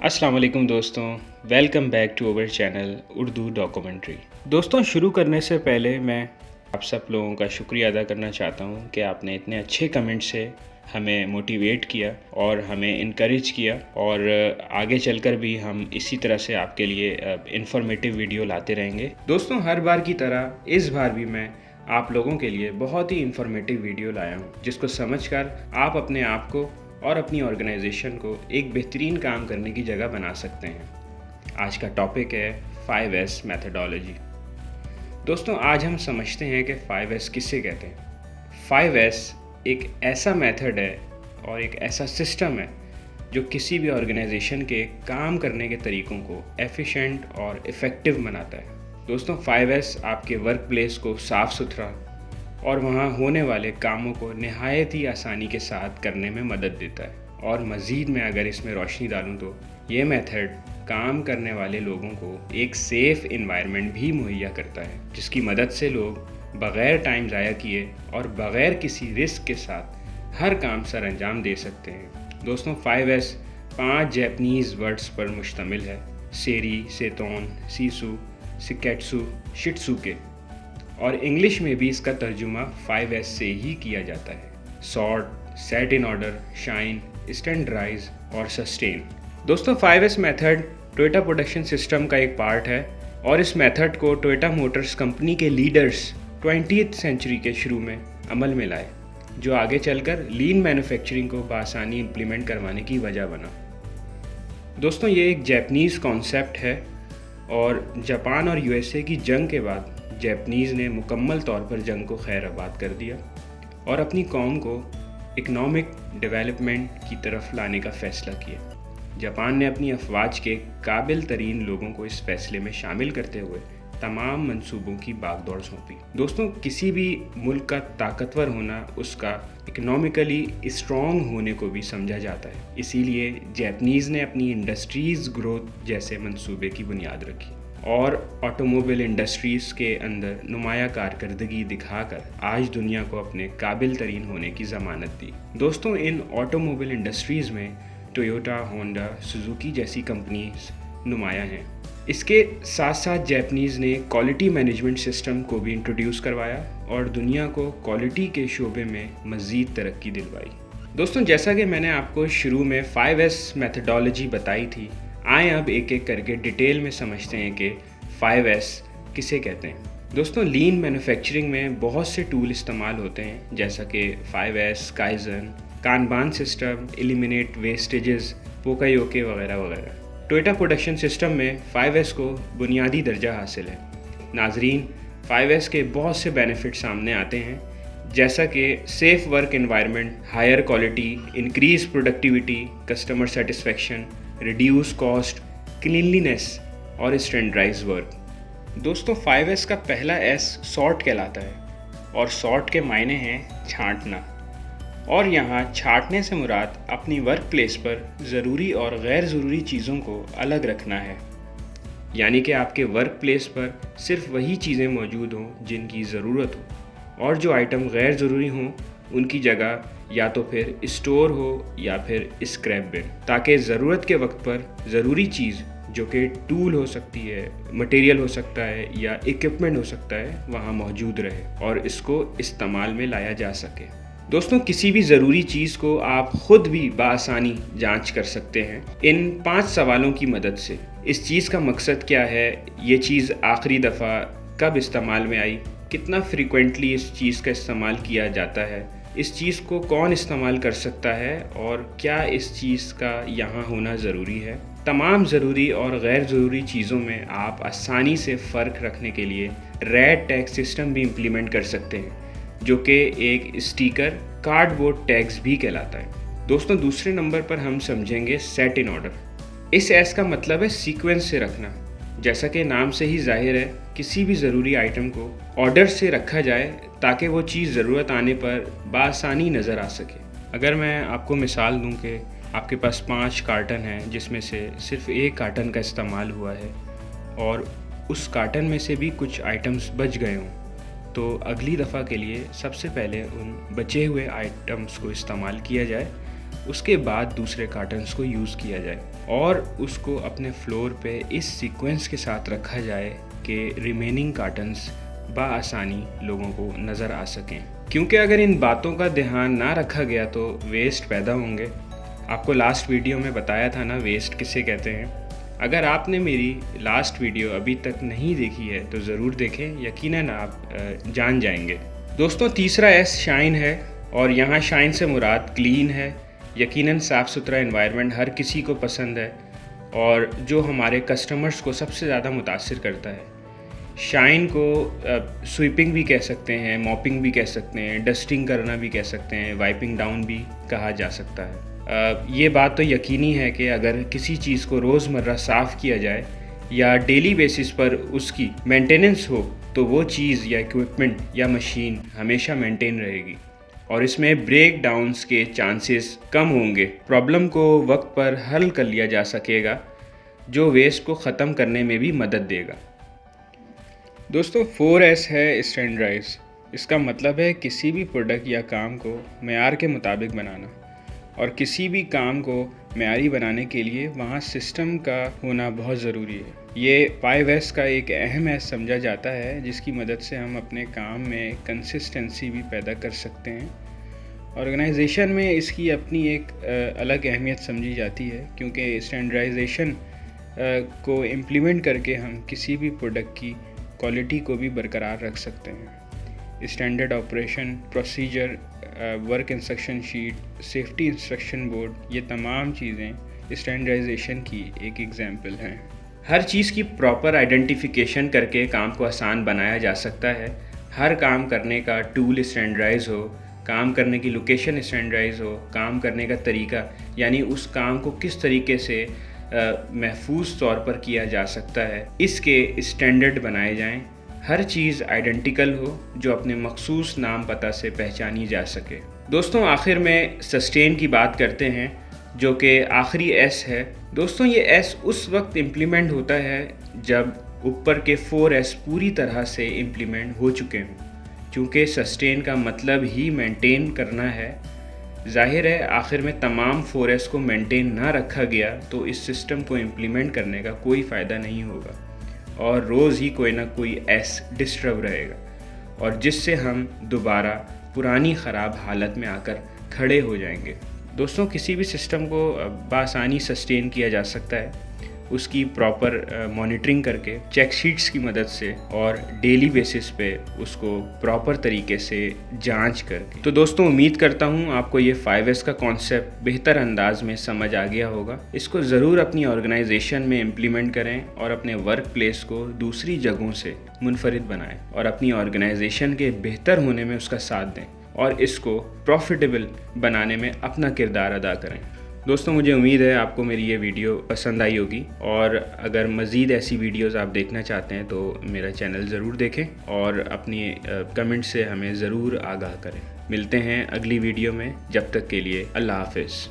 अस्सलाम वालेकुम दोस्तों, welcome back to our channel Urdu documentary. दोस्तों, शुरू करने से पहले मैं आप सब लोगों का शुक्रिया अदा करना चाहता हूं कि आपने इतने अच्छे कमेंट से हमें मोटिवेट किया और हमें इनकरेज किया, और आगे चलकर भी हम इसी तरह से आपके लिए इंफॉर्मेटिव वीडियो लाते रहेंगे। दोस्तों, हर बार की तरह इस बार भी मैं आप लोगों के लिए बहुत ही इंफॉर्मेटिव वीडियो लाया हूं, जिसको समझकर आप अपने आप को और अपनी ऑर्गेनाइजेशन को एक बेहतरीन काम करने की जगह बना सकते हैं। आज का टॉपिक है 5S मेथडोलॉजी। दोस्तों, आज हम समझते हैं कि 5S किसे कहते हैं। 5S एक ऐसा मेथड है और एक ऐसा सिस्टम है जो किसी भी ऑर्गेनाइजेशन के काम करने के तरीक़ों को एफिशिएंट और इफ़ेक्टिव बनाता है। दोस्तों, 5S आपके वर्क प्लेस को साफ़ सुथरा और वहाँ होने वाले कामों को नहायत ही आसानी के साथ करने में मदद देता है। और मज़ीद मैं अगर इसमें रोशनी डालूँ तो ये मेथड काम करने वाले लोगों को एक सेफ़ इन्वायरमेंट भी मुहैया करता है, जिसकी मदद से लोग बग़ैर टाइम ज़ाया किए और बग़ैर किसी रिस्क के साथ हर काम सर अंजाम दे सकते हैं। दोस्तों, 5S 5 जैपनीज़ वर्ड्स पर मुश्तमिल है: सेरी, सेतोन, सीसू, सिकेट्सू, शिट्सुके, और इंग्लिश में भी इसका तर्जुमा 5S से ही किया जाता है: sort, set in order, shine, standardise और सस्टेन। दोस्तों, 5S method Toyota production system का एक पार्ट है, और इस मेथड को टोयोटा मोटर्स कंपनी के लीडर्स 20th सेंचुरी के शुरू में अमल में लाए, जो आगे चलकर लीन मैन्युफैक्चरिंग को बआसानी इम्प्लीमेंट करवाने की वजह बना। दोस्तों, ये एक जापानीज़ कॉन्सेप्ट है, और जापान और USA की जंग के बाद जापानीज़ ने मुकम्मल तौर पर जंग को खैर आबाद कर दिया और अपनी कौम को इकनॉमिक डेवलपमेंट की तरफ लाने का फ़ैसला किया। जापान ने अपनी अफवाज के काबिल तरीन लोगों को इस फैसले में शामिल करते हुए तमाम मंसूबों की बागदौड़ सौंपी। दोस्तों, किसी भी मुल्क का ताकतवर होना उसका इकनॉमिकली स्ट्रॉन्ग होने को भी समझा जाता है। इसीलिए जापानीज़ ने अपनी इंडस्ट्रीज़ ग्रोथ जैसे मंसूबे की बुनियाद रखी और ऑटोमोबाइल इंडस्ट्रीज़ के अंदर नुमाया कारकर्दगी दिखाकर आज दुनिया को अपने काबिल तरीन होने की ज़मानत दी। दोस्तों, इन ऑटोमोबाइल इंडस्ट्रीज़ में टोयोटा, होंडा, सुजुकी जैसी कंपनीज नुमाया हैं। इसके साथ साथ जापानीज़ ने क्वालिटी मैनेजमेंट सिस्टम को भी इंट्रोड्यूस करवाया और दुनिया को क्वालिटी के शोबे में मज़ीद तरक्की दिलवाई। दोस्तों, जैसा कि मैंने आपको शुरू में 5S मेथडोलॉजी बताई थी, आए अब एक एक करके डिटेल में समझते हैं कि 5S किसे कहते हैं। दोस्तों, लीन मैन्युफैक्चरिंग में बहुत से टूल इस्तेमाल होते हैं, जैसा कि 5S, kaizen, kanban system, eliminate wastages, poka yoke वगैरह वगैरह। टोयोटा प्रोडक्शन सिस्टम में 5S को बुनियादी दर्जा हासिल है। नाजरीन, 5S के बहुत से बेनिफिट सामने आते हैं, जैसा कि safe work environment, higher quality, increase productivity, customer satisfaction, reduce cost, cleanliness और स्टैंडर्डाइज वर्क। दोस्तों, 5S का पहला S सॉर्ट कहलाता है, और सॉर्ट के मायने हैं छांटना। और यहाँ छांटने से मुराद अपनी वर्क प्लेस पर ज़रूरी और गैर ज़रूरी चीज़ों को अलग रखना है, यानी कि आपके वर्क प्लेस पर सिर्फ वही चीज़ें मौजूद हों जिनकी ज़रूरत हो, और जो आइटम गैर ज़रूरी हों उनकी जगह या तो फिर स्टोर हो या फिर स्क्रैप बिन, ताकि ज़रूरत के वक्त पर ज़रूरी चीज़, जो कि टूल हो सकती है, मटेरियल हो सकता है या इक्विपमेंट हो सकता है, वहाँ मौजूद रहे और इसको इस्तेमाल में लाया जा सके। दोस्तों, किसी भी ज़रूरी चीज़ को आप ख़ुद भी बआसानी जांच कर सकते हैं इन 5 सवालों की मदद से। इस चीज़ का मकसद क्या है, ये चीज़ आखिरी दफ़ा कब इस्तेमाल में आई, कितना फ्रीक्वेंटली इस चीज़ का इस्तेमाल किया जाता है, इस चीज़ को कौन इस्तेमाल कर सकता है, और क्या इस चीज़ का यहाँ होना ज़रूरी है। तमाम ज़रूरी और गैर ज़रूरी चीज़ों में आप आसानी से फ़र्क रखने के लिए रेड टैग सिस्टम भी इम्प्लीमेंट कर सकते हैं, जो कि एक स्टिकर कार्डबोर्ड टैग्स भी कहलाता है। दोस्तों, दूसरे नंबर पर हम समझेंगे सेट इन ऑर्डर। इस S का मतलब है सीक्वेंस से रखना। जैसा कि नाम से ही जाहिर है, किसी भी ज़रूरी आइटम को ऑर्डर से रखा जाए ताकि वो चीज़ ज़रूरत आने पर बआसानी नज़र आ सके। अगर मैं आपको मिसाल दूं कि आपके पास 5 कार्टन हैं, जिसमें से सिर्फ एक कार्टन का इस्तेमाल हुआ है और उस कार्टन में से भी कुछ आइटम्स बच गए हों, तो अगली दफ़ा के लिए सबसे पहले उन बचे हुए आइटम्स को इस्तेमाल किया जाए اس کے بعد دوسرے کارٹنز کو یوز کیا جائے اور اس کو اپنے فلور پہ اس سیکوینس کے ساتھ رکھا جائے کہ ریمیننگ کارٹنز بآسانی لوگوں کو نظر آ سکیں، کیونکہ اگر ان باتوں کا دھیان نہ رکھا گیا تو ویسٹ پیدا ہوں گے۔ آپ کو لاسٹ ویڈیو میں بتایا تھا نا ویسٹ کسے کہتے ہیں۔ اگر آپ نے میری لاسٹ ویڈیو ابھی تک نہیں دیکھی ہے تو ضرور دیکھیں، یقیناً آپ جان جائیں گے۔ دوستوں تیسرا ایس شائن ہے، اور یہاں شائن سے مراد کلین ہے۔ یقیناً صاف ستھرا انوائرمنٹ ہر کسی کو پسند ہے اور جو ہمارے کسٹمرز کو سب سے زیادہ متاثر کرتا ہے۔ شائن کو سویپنگ بھی کہہ سکتے ہیں، موپنگ بھی کہہ سکتے ہیں، ڈسٹنگ کرنا بھی کہہ سکتے ہیں، وائپنگ ڈاؤن بھی کہا جا سکتا ہے۔ یہ بات تو یقینی ہے کہ اگر کسی چیز کو روزمرہ صاف کیا جائے یا ڈیلی بیسس پر اس کی مینٹیننس ہو تو وہ چیز یا ایکوپمنٹ یا مشین ہمیشہ مینٹین رہے گی اور اس میں بریک ڈاؤنز کے چانسز کم ہوں گے۔ پرابلم کو وقت پر حل کر لیا جا سکے گا، جو ویسٹ کو ختم کرنے میں بھی مدد دے گا۔ دوستو 4S ہے اسٹینڈرڈائز۔ اس کا مطلب ہے کسی بھی پروڈکٹ یا کام کو معیار کے مطابق بنانا، اور کسی بھی کام کو معیاری بنانے کے لیے وہاں سسٹم کا ہونا بہت ضروری ہے۔ یہ 5S کا ایک اہم ایس سمجھا جاتا ہے جس کی مدد سے ہم اپنے کام میں کنسسٹنسی بھی پیدا کر سکتے ہیں۔ آرگنائزیشن میں اس کی اپنی ایک الگ اہمیت سمجھی جاتی ہے، کیونکہ اسٹینڈرڈائزیشن کو امپلیمنٹ کر کے ہم کسی بھی پروڈکٹ کی کوالٹی کو بھی برقرار رکھ سکتے ہیں۔ Standard operation procedure, work instruction sheet, safety instruction board, یہ تمام چیزیں اسٹینڈرڈائزیشن کی ایک ایگزامپل ہیں۔ ہر چیز کی پراپر آئیڈینٹیفیکیشن کر کے کام کو آسان بنایا جا سکتا ہے۔ ہر کام کرنے کا ٹول اسٹینڈرڈائز ہو، کام کرنے کی لوکیشن اسٹینڈرڈائز ہو، کام کرنے کا طریقہ یعنی اس کام کو کس طریقے سے محفوظ طور پر کیا جا سکتا ہے، اس کے اسٹینڈرڈ بنائے جائیں۔ ہر چیز آئیڈینٹیکل ہو جو اپنے مخصوص نام پتہ سے پہچانی جا سکے۔ دوستوں آخر میں سسٹین کی بات کرتے ہیں جو کہ آخری ایس ہے۔ دوستوں یہ ایس اس وقت امپلیمنٹ ہوتا ہے جب اوپر کے 4S پوری طرح سے امپلیمنٹ ہو چکے ہوں، چونکہ سسٹین کا مطلب ہی مینٹین کرنا ہے۔ ظاہر ہے آخر میں تمام 4S کو مینٹین نہ رکھا گیا تو اس سسٹم کو امپلیمنٹ کرنے کا کوئی فائدہ نہیں ہوگا، اور روز ہی کوئی نہ کوئی ایس ڈسٹرب رہے گا، اور جس سے ہم دوبارہ پرانی خراب حالت میں آ کر کھڑے ہو جائیں گے۔ دوستوں کسی بھی سسٹم کو بآسانی سسٹین کیا جا سکتا ہے اس کی پراپر مانیٹرنگ کر کے، چیک شیٹس کی مدد سے اور ڈیلی بیسس پہ اس کو پراپر طریقے سے جانچ کر کے۔ تو دوستوں امید کرتا ہوں آپ کو یہ 5S کا کانسیپٹ بہتر انداز میں سمجھ آ گیا ہوگا۔ اس کو ضرور اپنی آرگنائزیشن میں امپلیمنٹ کریں اور اپنے ورک پلیس کو دوسری جگہوں سے منفرد بنائیں اور اپنی آرگنائزیشن کے بہتر ہونے میں اس کا ساتھ دیں اور اس کو پروفیٹیبل بنانے میں اپنا کردار ادا کریں۔ دوستوں مجھے امید ہے آپ کو میری یہ ویڈیو پسند آئی ہوگی، اور اگر مزید ایسی ویڈیوز آپ دیکھنا چاہتے ہیں تو میرا چینل ضرور دیکھیں اور اپنی کمنٹ سے ہمیں ضرور آگاہ کریں۔ ملتے ہیں اگلی ویڈیو میں، جب تک کے لیے اللہ حافظ۔